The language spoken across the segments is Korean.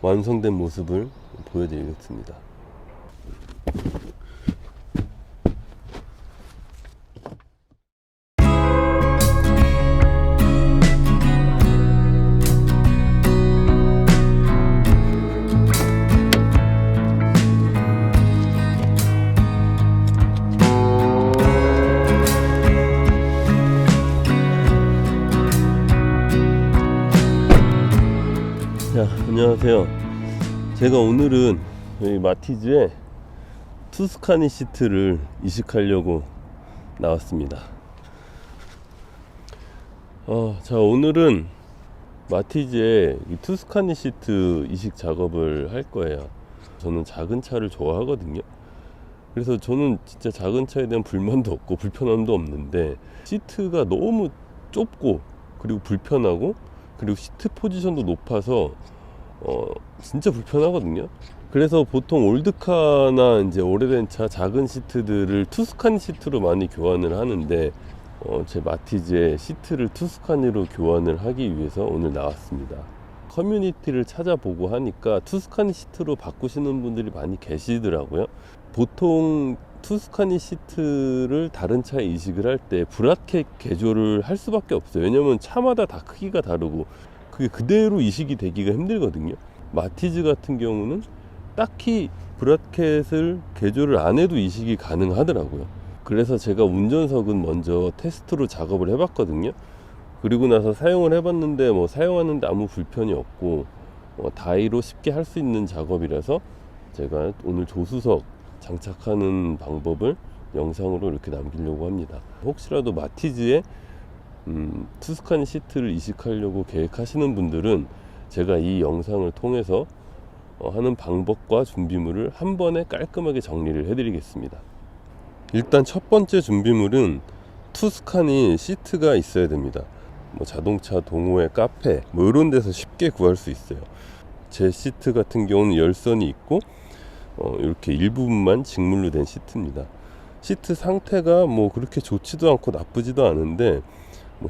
완성된 모습을 보여드리겠습니다. 자, 안녕하세요. 제가 오늘은 여기 마티즈에 투스카니 시트를 이식하려고 나왔습니다. 자, 오늘은 마티즈에 이 투스카니 시트 이식 작업을 할 거예요. 저는 작은 차를 좋아하거든요. 그래서 저는 진짜 작은 차에 대한 불만도 없고 불편함도 없는데, 시트가 너무 좁고 그리고 불편하고 그리고 시트 포지션도 높아서 진짜 불편하거든요. 그래서 보통 올드카나 이제 오래된 차 작은 시트들을 투스카니 시트로 많이 교환을 하는데, 제 마티즈의 시트를 투스카니로 교환을 하기 위해서 오늘 나왔습니다. 커뮤니티를 찾아보고 하니까 투스카니 시트로 바꾸시는 분들이 많이 계시더라고요. 보통 투스카니 시트를 다른 차에 이식을 할 때 브라켓 개조를 할 수밖에 없어요. 왜냐면 차마다 다 크기가 다르고 그게 그대로 이식이 되기가 힘들거든요. 마티즈 같은 경우는 딱히 브라켓을 개조를 안 해도 이식이 가능하더라고요. 그래서 제가 운전석은 먼저 테스트로 작업을 해봤거든요. 그리고 나서 사용을 해봤는데 사용하는데 아무 불편이 없고 다이로 쉽게 할 수 있는 작업이라서 제가 오늘 조수석 장착하는 방법을 영상으로 이렇게 남기려고 합니다. 혹시라도 마티즈에 투스카니 시트를 이식하려고 계획하시는 분들은 제가 이 영상을 통해서 하는 방법과 준비물을 한 번에 깔끔하게 정리를 해드리겠습니다. 일단 첫 번째 준비물은 투스카니 시트가 있어야 됩니다. 자동차 동호회, 카페 이런 데서 쉽게 구할 수 있어요. 제 시트 같은 경우는 열선이 있고 이렇게 일부분만 직물로 된 시트입니다. 시트 상태가 그렇게 좋지도 않고 나쁘지도 않은데,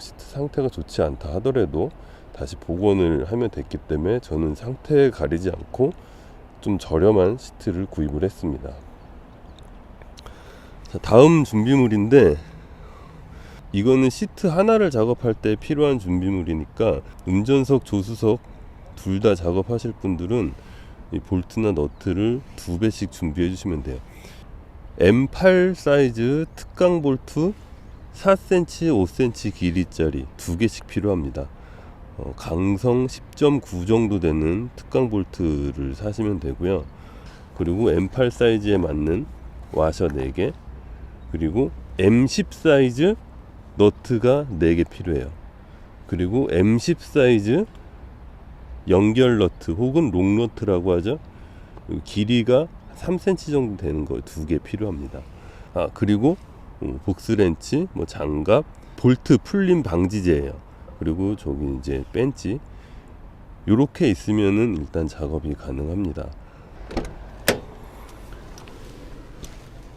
시트 상태가 좋지 않다 하더라도 다시 복원을 하면 됐기 때문에 저는 상태에 가리지 않고 좀 저렴한 시트를 구입을 했습니다. 자, 다음 준비물인데, 이거는 시트 하나를 작업할 때 필요한 준비물이니까 운전석, 조수석 둘 다 작업하실 분들은 이 볼트나 너트를 2배씩 준비해 주시면 돼요. M8 사이즈 특강 볼트 4cm, 5cm 길이짜리 2개씩 필요합니다. 강성 10.9 정도 되는 특강 볼트를 사시면 되고요. 그리고 M8 사이즈에 맞는 와셔 4개, 그리고 M10 사이즈 너트가 4개 필요해요. 그리고 M10 사이즈 연결 너트 혹은 롱 너트라고 하죠. 길이가 3cm 정도 되는 거 2개 필요합니다. 그리고 복스렌치, 장갑, 볼트 풀림 방지제예요. 그리고 저기 이제 벤치, 요렇게 있으면은 일단 작업이 가능합니다.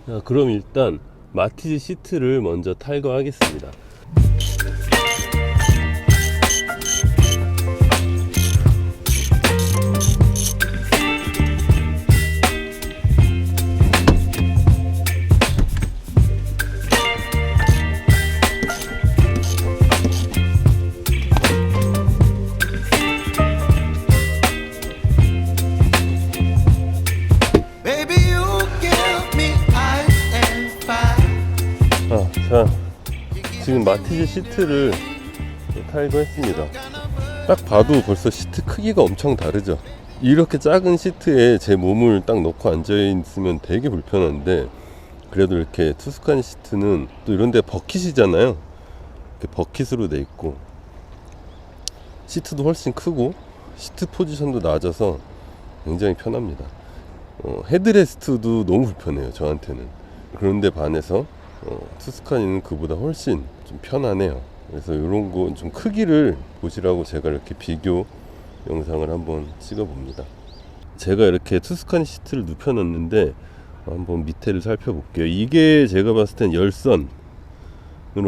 자, 그럼 일단 마티즈 시트를 먼저 탈거하겠습니다. 자, 지금 마티즈 시트를 탈거했습니다. 딱 봐도 벌써 시트 크기가 엄청 다르죠. 이렇게 작은 시트에 제 몸을 딱 넣고 앉아 있으면 되게 불편한데, 그래도 이렇게 투스카니 시트는 또 이런데 버킷이잖아요. 이렇게 버킷으로 돼 있고 시트도 훨씬 크고 시트 포지션도 낮아서 굉장히 편합니다. 헤드레스트도 너무 불편해요, 저한테는. 그런데 반해서 투스카니는 그보다 훨씬 좀 편하네요. 그래서 이런 거 좀 크기를 보시라고 제가 이렇게 비교 영상을 한번 찍어 봅니다. 제가 이렇게 투스카니 시트를 눕혀 놨는데 한번 밑에를 살펴볼게요. 이게 제가 봤을 땐 열선으로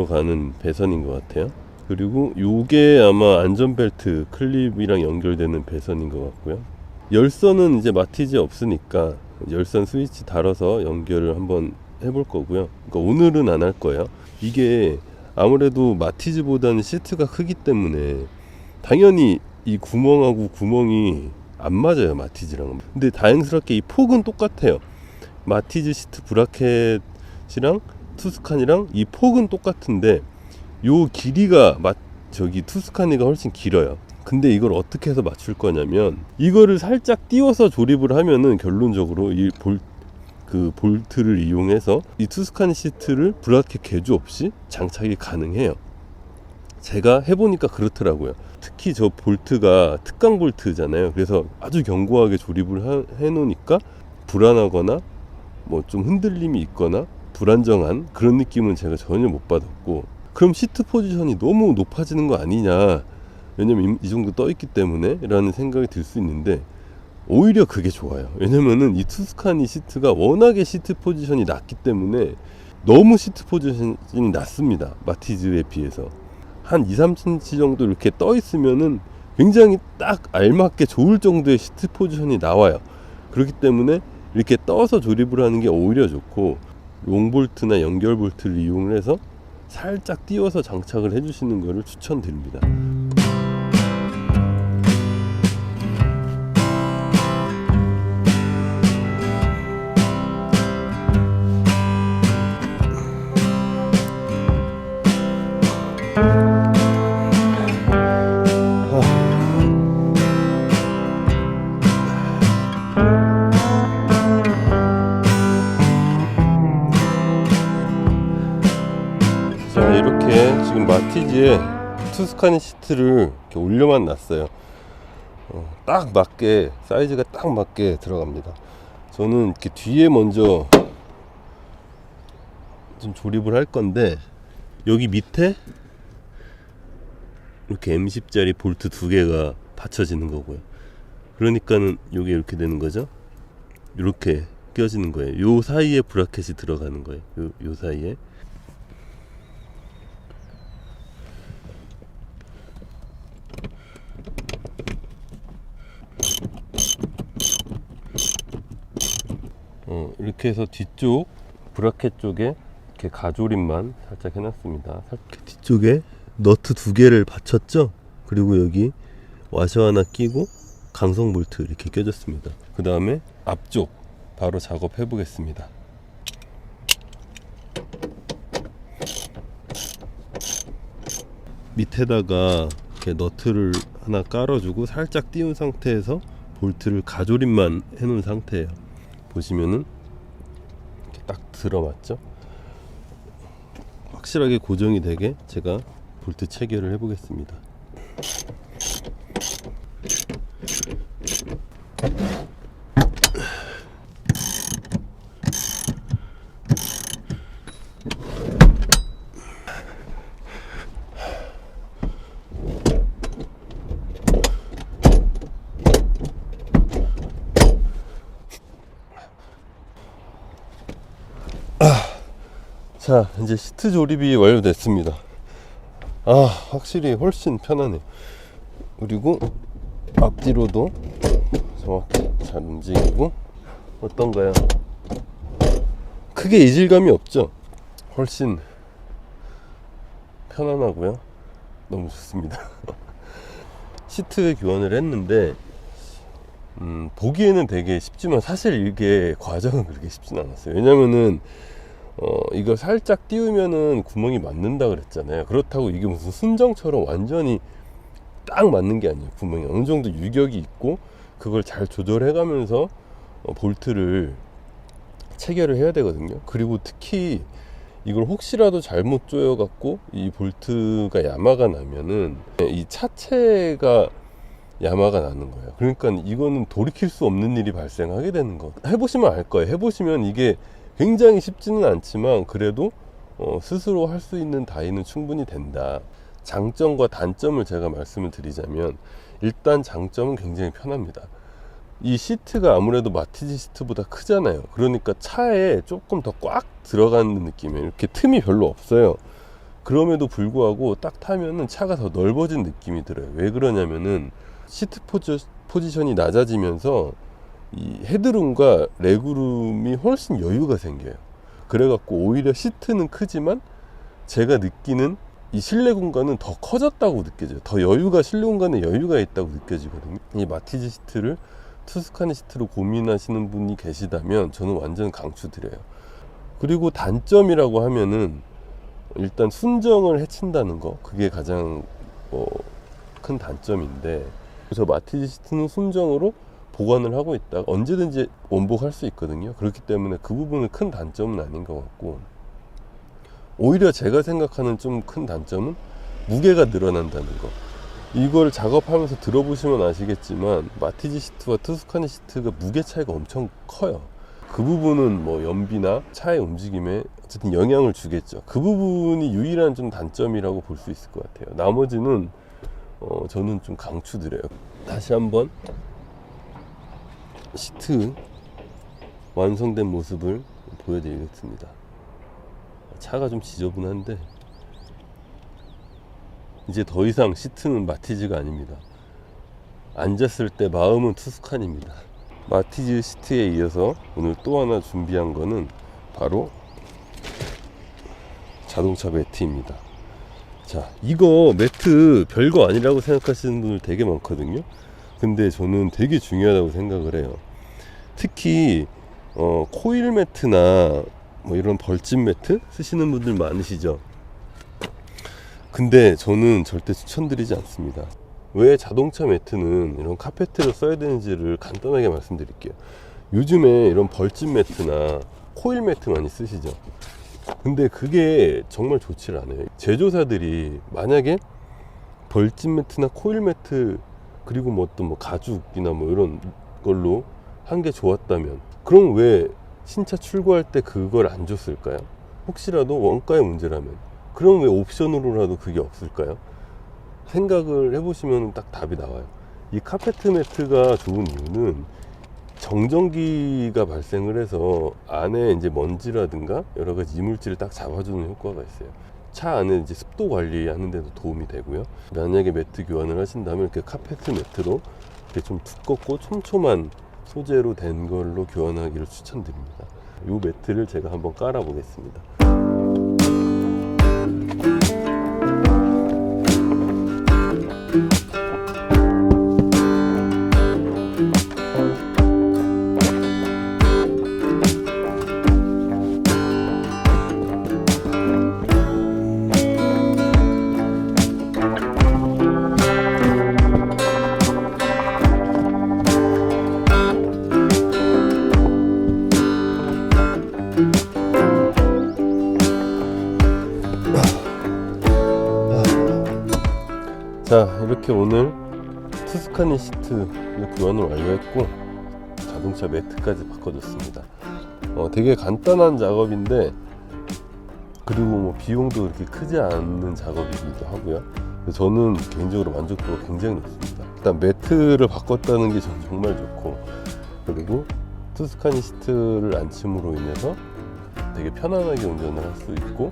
가는 배선인 것 같아요. 그리고 요게 아마 안전벨트 클립이랑 연결되는 배선인 것 같고요. 열선은 이제 마티즈에 없으니까 열선 스위치 달아서 연결을 한번 해볼 거고요. 그러니까 오늘은 안 할 거예요. 이게 아무래도 마티즈보다는 시트가 크기 때문에 당연히 이 구멍하고 구멍이 안 맞아요, 마티즈랑은. 근데 다행스럽게 이 폭은 똑같아요. 마티즈 시트 브라켓이랑 투스칸이랑 이 폭은 똑같은데 요 길이가 투스칸이가 훨씬 길어요. 근데 이걸 어떻게 해서 맞출 거냐면, 이거를 살짝 띄워서 조립을 하면은 결론적으로 그 볼트를 이용해서 이 투스칸 시트를 브라켓 개조 없이 장착이 가능해요. 제가 해보니까 그렇더라고요. 특히 저 볼트가 특강 볼트잖아요. 그래서 아주 견고하게 조립을 해놓으니까 불안하거나 뭐 좀 흔들림이 있거나 불안정한 그런 느낌은 제가 전혀 못 받았고, 그럼 시트 포지션이 너무 높아지는 거 아니냐, 왜냐면 이 정도 떠 있기 때문에 라는 생각이 들 수 있는데, 오히려 그게 좋아요. 왜냐면은 이 투스카니 시트가 워낙에 시트 포지션이 낮기 때문에 너무 시트 포지션이 낮습니다, 마티즈에 비해서. 한 2-3cm 정도 이렇게 떠 있으면은 굉장히 딱 알맞게 좋을 정도의 시트 포지션이 나와요. 그렇기 때문에 이렇게 떠서 조립을 하는 게 오히려 좋고, 롱볼트나 연결 볼트를 이용을 해서 살짝 띄워서 장착을 해주시는 것을 추천드립니다. 자, 이렇게 지금 마티즈에 투스카니 시트를 이렇게 올려만 놨어요. 딱 맞게, 사이즈가 딱 맞게 들어갑니다. 저는 이렇게 뒤에 먼저 좀 조립을 할 건데, 여기 밑에 이렇게 M10짜리 볼트 2개가 받쳐지는 거고요. 그러니까는 요게 이렇게 되는 거죠. 이렇게 껴지는 거예요. 요 사이에 브라켓이 들어가는 거예요. 요 사이에. 이렇게 해서 뒤쪽 브라켓 쪽에 이렇게 가조립만 살짝 해놨습니다. 뒤쪽에 너트 2개를 받쳤죠. 그리고 여기 와셔 하나 끼고 강성 볼트 이렇게 껴졌습니다. 그 다음에 앞쪽 바로 작업해 보겠습니다. 밑에다가 이렇게 너트를 하나 깔아주고 살짝 띄운 상태에서 볼트를 가조립만 해놓은 상태예요. 보시면은 이렇게 딱 들어맞죠. 확실하게 고정이 되게 제가 볼트 체결을 해보겠습니다. 자, 이제 시트 조립이 완료됐습니다. 확실히 훨씬 편하네요. 그리고 앞뒤로도 정확히 잘 움직이고, 어떤가요? 크게 이질감이 없죠? 훨씬 편안하고요. 너무 좋습니다. 시트 교환을 했는데 보기에는 되게 쉽지만 사실 이게 과정은 그렇게 쉽진 않았어요. 왜냐면은 이거 살짝 띄우면은 구멍이 맞는다 그랬잖아요. 그렇다고 이게 무슨 순정처럼 완전히 딱 맞는 게 아니에요. 구멍이 어느 정도 유격이 있고 그걸 잘 조절해 가면서 볼트를 체결을 해야 되거든요. 그리고 특히 이걸 혹시라도 잘못 조여 갖고 이 볼트가 야마가 나면은 이 차체가 야마가 나는 거예요. 그러니까 이거는 돌이킬 수 없는 일이 발생하게 되는 거. 해보시면 알 거예요. 해보시면 이게 굉장히 쉽지는 않지만 그래도 스스로 할 수 있는 다이는 충분히 된다. 장점과 단점을 제가 말씀을 드리자면, 일단 장점은 굉장히 편합니다. 이 시트가 아무래도 마티즈 시트보다 크잖아요. 그러니까 차에 조금 더 꽉 들어가는 느낌이에요. 이렇게 틈이 별로 없어요. 그럼에도 불구하고 딱 타면은 차가 더 넓어진 느낌이 들어요. 왜 그러냐면은 시트 포지션이 낮아지면서 이 헤드룸과 레그룸이 훨씬 여유가 생겨요. 그래갖고 오히려 시트는 크지만 제가 느끼는 이 실내 공간은 더 커졌다고 느껴져요. 더 여유가, 실내 공간에 여유가 있다고 느껴지거든요. 이 마티즈 시트를 투스카니 시트로 고민하시는 분이 계시다면 저는 완전 강추드려요. 그리고 단점이라고 하면은 일단 순정을 해친다는 거, 그게 가장 큰 단점인데, 그래서 마티즈 시트는 순정으로 보관을 하고 있다가 언제든지 원복할 수 있거든요. 그렇기 때문에 그 부분은 큰 단점은 아닌 것 같고, 오히려 제가 생각하는 좀 큰 단점은 무게가 늘어난다는 거. 이걸 작업하면서 들어보시면 아시겠지만 마티즈 시트와 투스카니 시트가 무게 차이가 엄청 커요. 그 부분은 뭐 연비나 차의 움직임에 어쨌든 영향을 주겠죠. 그 부분이 유일한 좀 단점이라고 볼 수 있을 것 같아요. 나머지는 저는 좀 강추드려요. 다시 한번 시트 완성된 모습을 보여드리겠습니다. 차가 좀 지저분한데 이제 더 이상 시트는 마티즈가 아닙니다. 앉았을 때 마음은 투스칸입니다. 마티즈 시트에 이어서 오늘 또 하나 준비한 거는 바로 자동차 매트입니다. 자, 이거 매트 별거 아니라고 생각하시는 분들 되게 많거든요. 근데 저는 되게 중요하다고 생각을 해요. 특히 코일 매트나 뭐 이런 벌집 매트 쓰시는 분들 많으시죠. 근데 저는 절대 추천드리지 않습니다. 왜 자동차 매트는 이런 카페트를 써야 되는지를 간단하게 말씀드릴게요. 요즘에 이런 벌집 매트나 코일 매트 많이 쓰시죠. 근데 그게 정말 좋지 않아요. 제조사들이 만약에 벌집 매트나 코일 매트 그리고 뭐 어떤 뭐 가죽이나 뭐 이런 걸로 한 게 좋았다면, 그럼 왜 신차 출고할 때 그걸 안 줬을까요? 혹시라도 원가의 문제라면. 그럼 왜 옵션으로라도 그게 없을까요? 생각을 해보시면 딱 답이 나와요. 이 카페트 매트가 좋은 이유는 정전기가 발생을 해서 안에 이제 먼지라든가 여러 가지 이물질을 딱 잡아주는 효과가 있어요. 차 안에 이제 습도 관리하는 데도 도움이 되고요. 만약에 매트 교환을 하신다면 이렇게 카페트 매트로 이렇게 좀 두껍고 촘촘한 소재로 된 걸로 교환하기를 추천드립니다. 이 매트를 제가 한번 깔아 보겠습니다. 자, 이렇게 오늘 투스카니 시트 교환을 완료했고 자동차 매트까지 바꿔줬습니다. 되게 간단한 작업인데, 그리고 뭐 비용도 그렇게 크지 않는 작업이기도 하고요. 저는 개인적으로 만족도가 굉장히 높습니다. 일단 매트를 바꿨다는 게 저는 정말 좋고, 그리고 투스카니 시트를 안침으로 인해서 되게 편안하게 운전을 할 수 있고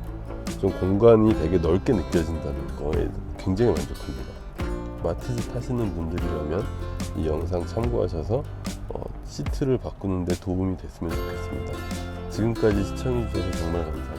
좀 공간이 되게 넓게 느껴진다는 거에 굉장히 만족합니다. 마티즈 타시는 분들이라면 이 영상 참고하셔서 시트를 바꾸는 데 도움이 됐으면 좋겠습니다. 지금까지 시청해 주셔서 정말 감사합니다.